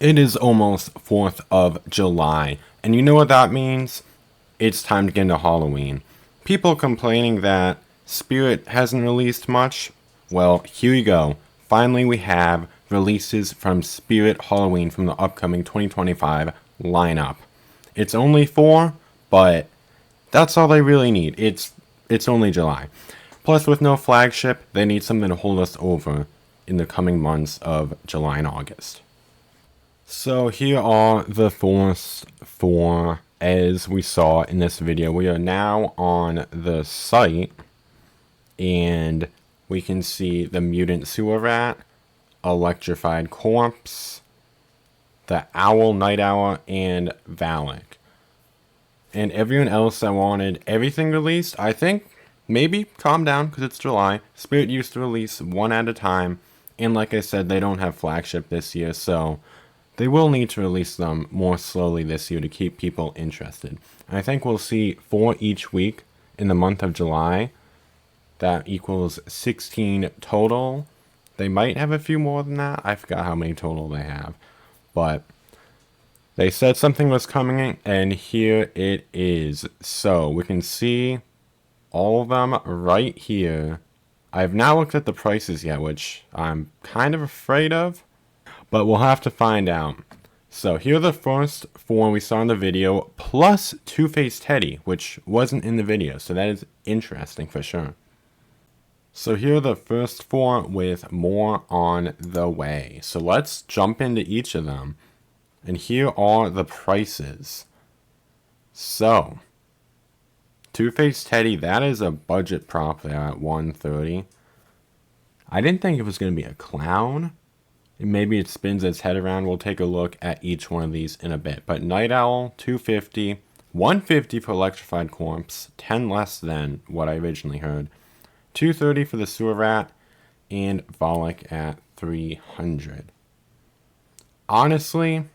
It is almost 4th of July, and you know what that means? It's time to get into Halloween. People complaining that Spirit hasn't released much? Well, here you go. Finally we have releases from Spirit Halloween from the upcoming 2025 lineup. It's only 4, but that's all they really need. It's only July. Plus, with no flagship, they need something to hold us over in the coming months of July and August. So here are the first 4 as we saw in this video. We are now on the site and we can see the mutant sewer rat, electrified corpse, the owl, night owl, and Valak. And everyone else that wanted everything released, I think, maybe calm down because it's July. Spirit used to release one at a time, and like I said, they don't have flagship this year, so they will need to release them more slowly this year to keep people interested. I think we'll see 4 each week in the month of July. That equals 16 total. They might have a few more than that. I forgot how many total they have. But they said something was coming, and here it is. So we can see all of them right here. I have not looked at the prices yet, which I'm kind of afraid of, but we'll have to find out. So here are the first 4 we saw in the video, plus Two-Face Teddy, which wasn't in the video, so that is interesting for sure. So here are the first 4 with more on the way. So let's jump into each of them. And here are the prices. So, Two-Face Teddy, that is a budget prop there at $130. I didn't think it was going to be a clown. And maybe it spins its head around. We'll take a look at each one of these in a bit. But Night Owl, $250. $150 for Electrified Corpse. 10 less than what I originally heard. $230 for the Sewer Rat. And Valak at $300. Honestly,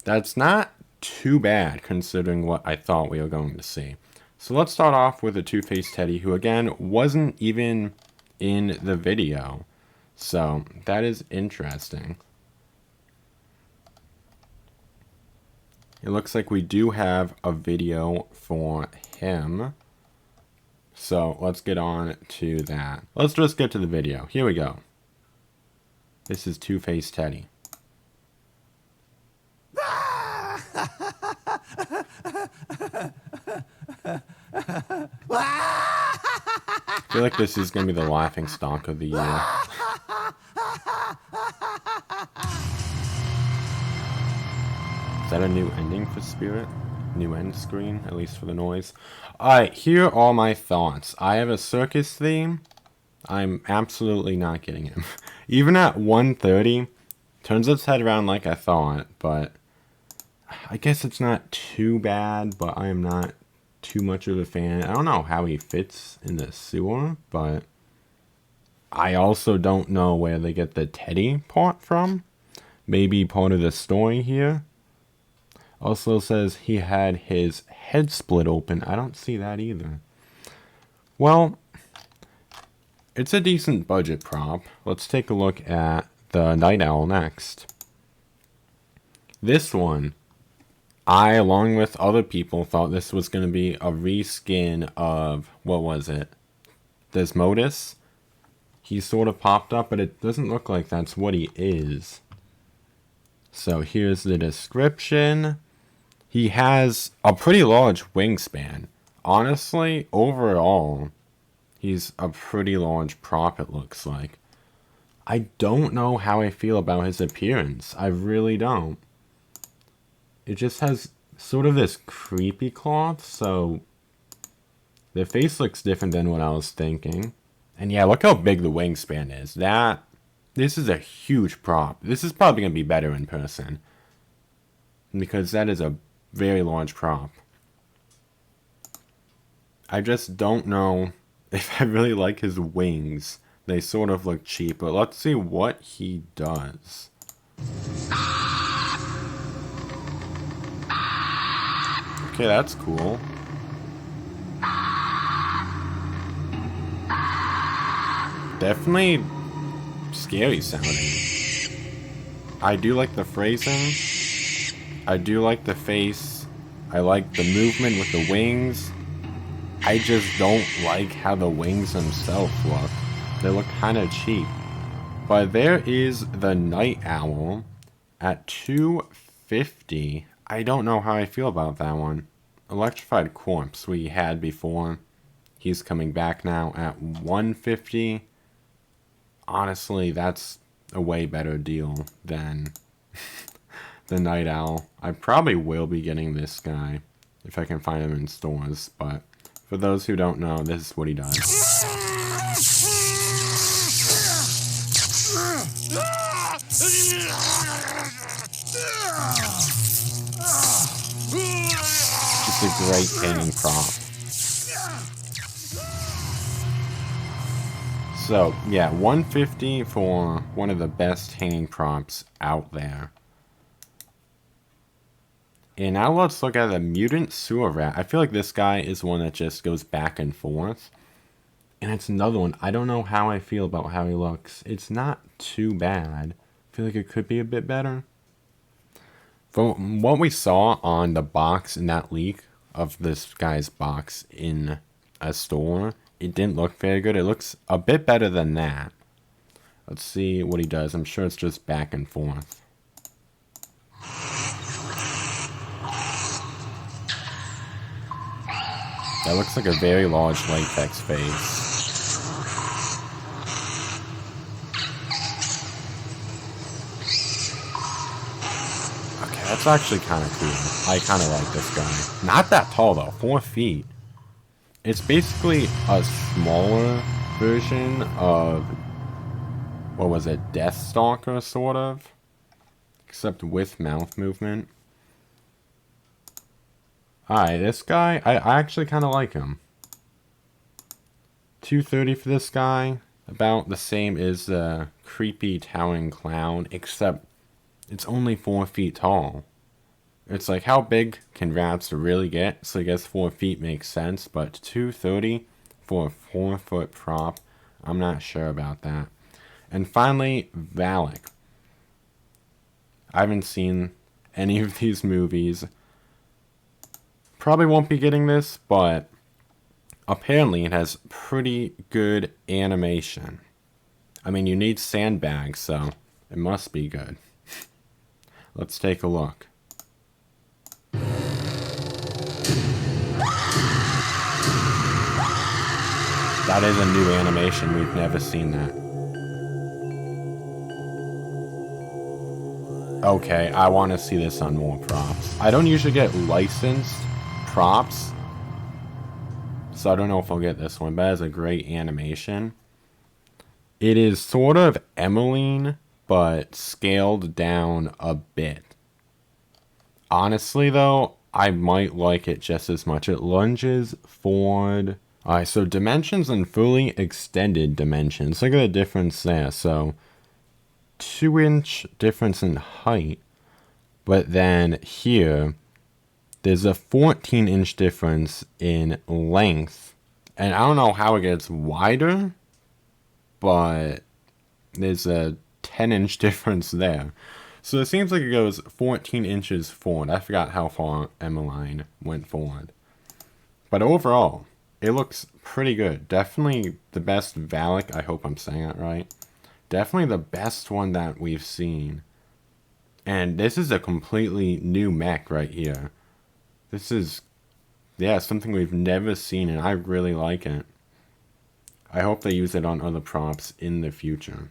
that's not too bad considering what I thought we were going to see. So let's start off with a Two-Face Teddy, who again wasn't even in the video. So that is interesting. It looks like we do have a video for him. So let's get on to that. Let's just get to the video. Here we go. This is Two-Face Teddy. I feel like this is going to be the laughing stock of the year. Is that a new ending for Spirit? New end screen, at least for the noise. Alright, here are my thoughts. I have a circus theme. I'm absolutely not getting him. Even at $130, turns its head around like I thought, but I guess it's not too bad, but I am not too much of a fan. I don't know how he fits in the sewer, but I also don't know where they get the Teddy part from. Maybe part of the story here. Also says he had his head split open. I don't see that either. Well, it's a decent budget prop. Let's take a look at the Night Owl next. This one, I, along with other people, thought this was going to be a reskin of, what was it? Desmodus. He sort of popped up, but it doesn't look like that's what he is. So here's the description. He has a pretty large wingspan. Honestly, overall, he's a pretty large prop, it looks like. I don't know how I feel about his appearance. I really don't. It just has sort of this creepy cloth, so the face looks different than what I was thinking. And yeah, look how big the wingspan is. This is a huge prop. This is probably going to be better in person, because that is a very large prop. I just don't know if I really like his wings. They sort of look cheap, but let's see what he does. Okay, that's cool. Definitely scary sounding. I do like the phrasing. I do like the face. I like the movement with the wings. I just don't like how the wings themselves look. They look kind of cheap. But there is the Night Owl at 250. I don't know how I feel about that one. Electrified Corpse we had before. He's coming back now at 150. Honestly, that's a way better deal than the Night Owl. I probably will be getting this guy if I can find him in stores, but for those who don't know, this is what he does. Just a great hanging prop. So, yeah, 150 for one of the best hanging props out there. And now let's look at the Mutant Sewer Rat. I feel like this guy is one that just goes back and forth. And it's another one. I don't know how I feel about how he looks. It's not too bad. I feel like it could be a bit better. From what we saw on the box in that leak of this guy's box in a store, it didn't look very good. It looks a bit better than that. Let's see what he does. I'm sure it's just back and forth. That looks like a very large latex face. Okay, that's actually kind of cool. I kind of like this guy. Not that tall though, 4 feet. It's basically a smaller version of, what was it, Deathstalker, sort of? Except with mouth movement. Alright, this guy, I actually kind of like him. 230 for this guy. About the same as the creepy towering clown, except it's only 4 feet tall. It's like, how big can rats really get? So I guess 4 feet makes sense, but 230 for a 4-foot prop, I'm not sure about that. And finally, Valak. I haven't seen any of these movies. Probably won't be getting this, but apparently it has pretty good animation. I mean, you need sandbags, so it must be good. Let's take a look. That is a new animation. We've never seen that. Okay, I want to see this on more props. I don't usually get licensed props, so I don't know if I'll get this one, but it has a great animation. It is sort of Emmeline, but scaled down a bit. Honestly, though, I might like it just as much. It lunges forward. Alright, so dimensions and fully extended dimensions. Look at the difference there. So, 2-inch difference in height. But then here, there's a 14-inch difference in length. And I don't know how it gets wider, but there's a 10-inch difference there. So it seems like it goes 14 inches forward. I forgot how far Emmeline went forward. But overall, it looks pretty good. Definitely the best Valak. I hope I'm saying that right. Definitely the best one that we've seen. And this is a completely new mech right here. This is, yeah, something we've never seen, and I really like it. I hope they use it on other props in the future.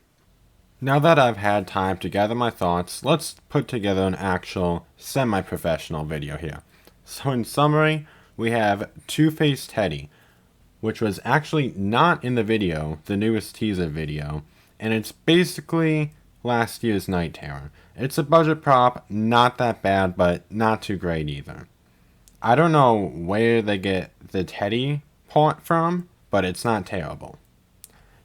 Now that I've had time to gather my thoughts, let's put together an actual semi-professional video here. So in summary, we have Two-Face Teddy, which was actually not in the video, the newest teaser video, and it's basically last year's Night Terror. It's a budget prop, not that bad, but not too great either. I don't know where they get the Teddy part from, but it's not terrible.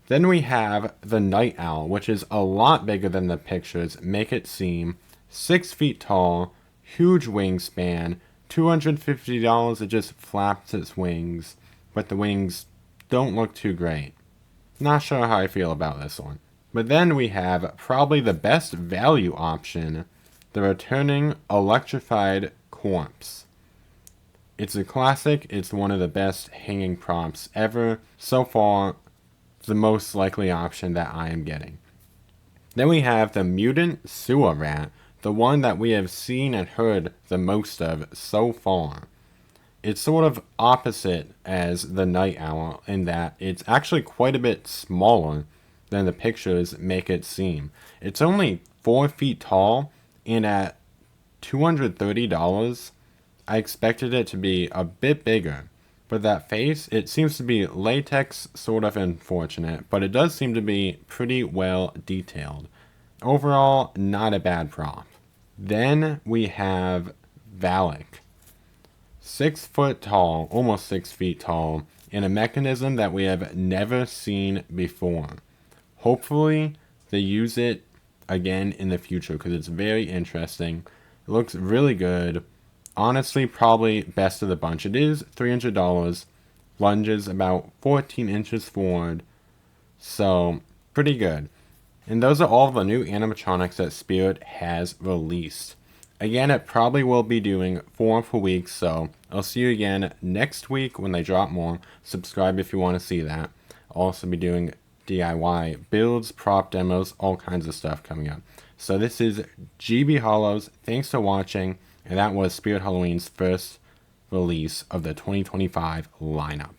Then we have the Night Owl, which is a lot bigger than the pictures make it seem. 6 feet tall, huge wingspan, $250, it just flaps its wings, but the wings don't look too great. Not sure how I feel about this one. But then we have probably the best value option, the returning electrified corpse. It's a classic, it's one of the best hanging props ever. So far, the most likely option that I am getting. Then we have the mutant sewer rat, the one that we have seen and heard the most of so far. It's sort of opposite as the night owl in that it's actually quite a bit smaller than the pictures make it seem. It's only 4 feet tall, and at $230, I expected it to be a bit bigger. But that face, it seems to be latex, sort of unfortunate, but it does seem to be pretty well detailed. Overall, not a bad prop. Then we have Valak. 6 foot tall, almost 6 feet tall, in a mechanism that we have never seen before. Hopefully, they use it again in the future because it's very interesting. It looks really good. Honestly, probably best of the bunch. It is $300, lunges about 14 inches forward, so pretty good. And those are all the new animatronics that Spirit has released. Again, it probably will be doing 4 per week, so I'll see you again next week when they drop more. Subscribe if you want to see that. I'll also be doing DIY builds, prop demos, all kinds of stuff coming up. So this is GB Hollows. Thanks for watching. And that was Spirit Halloween's first release of the 2025 lineup.